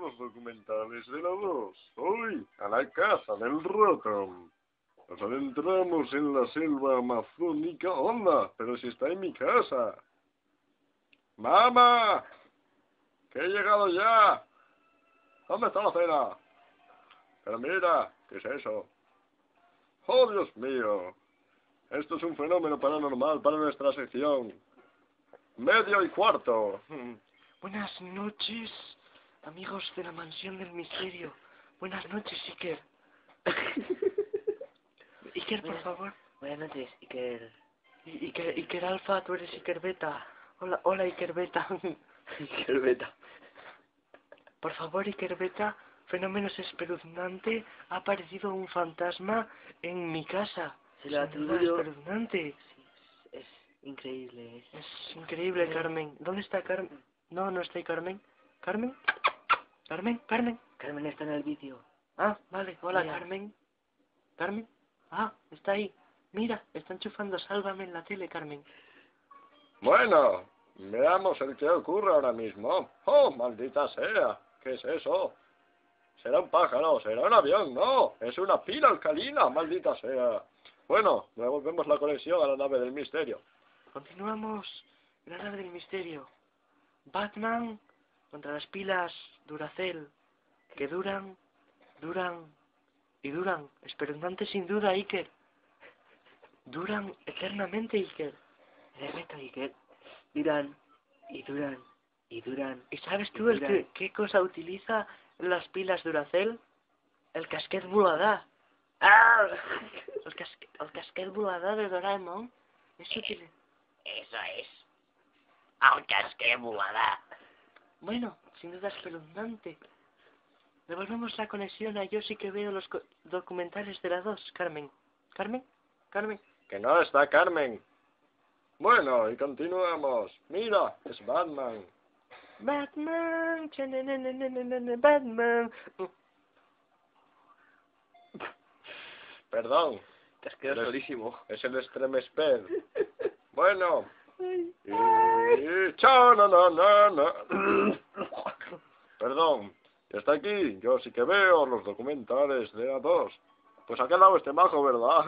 los documentales de la 2. Hoy, a la casa del Rotom. Nos adentramos en la selva amazónica. ¡Onda! Pero si está en mi casa. ¡Mamá! ¡Que he llegado ya! ¿Dónde está la cena? Pero mira, ¿qué es eso? ¡Oh, Dios mío! Esto es un fenómeno paranormal para nuestra sección. 1:15. Buenas noches, amigos de la mansión del misterio. Buenas noches, Iker. Iker, por favor. Buenas noches, Iker. Iker Alfa, tú eres Iker Beta. Hola, Iker Beta. Iker Beta. Por favor, Iker Beta, fenómenos espeluznante. Ha aparecido un fantasma en mi casa. Se lo Sin duda, atribuyo. espeluznante. Sí, es increíble. Es increíble, Carmen. ¿Dónde está Carmen? No está ahí Carmen. ¿Carmen? ¿Carmen? Carmen está en el vídeo. Ah, vale. Hola, Mira. Carmen. ¿Carmen? Ah, está ahí. Mira, está enchufando Sálvame en la tele, Carmen. Bueno, veamos el que ocurre ahora mismo. ¡Oh, maldita sea! ¿Qué es eso? ¿Será un pájaro? ¿Será un avión? ¡No! ¡Es una pila alcalina! ¡Maldita sea! Bueno, devolvemos la conexión a la nave del misterio. Continuamos en la nave del misterio. Batman contra las pilas Duracell, que duran y duran. Espeluznante sin duda, Iker. Duran eternamente, Iker. En efecto, Iker. Duran y duran y duran. ¿Y sabes tú qué cosa utiliza las pilas Duracell? El casquet volador. ¡Ah! El casquet volador de Doraemon es útil. Eso es. Un casquet volador. Bueno, sin duda espeluznante. Devolvemos la conexión a yo sí que veo los documentales de la 2, Carmen. ¿Carmen? Que no está Carmen. Bueno, y continuamos. Mira, es Batman. Batman, Batman. Perdón. Te has quedado Eres- solísimo. Es el Stremsped. Bueno. Chao, no. Perdón. Y hasta aquí. Yo sí que veo los documentales de la 2. Pues ha quedado este majo, ¿verdad?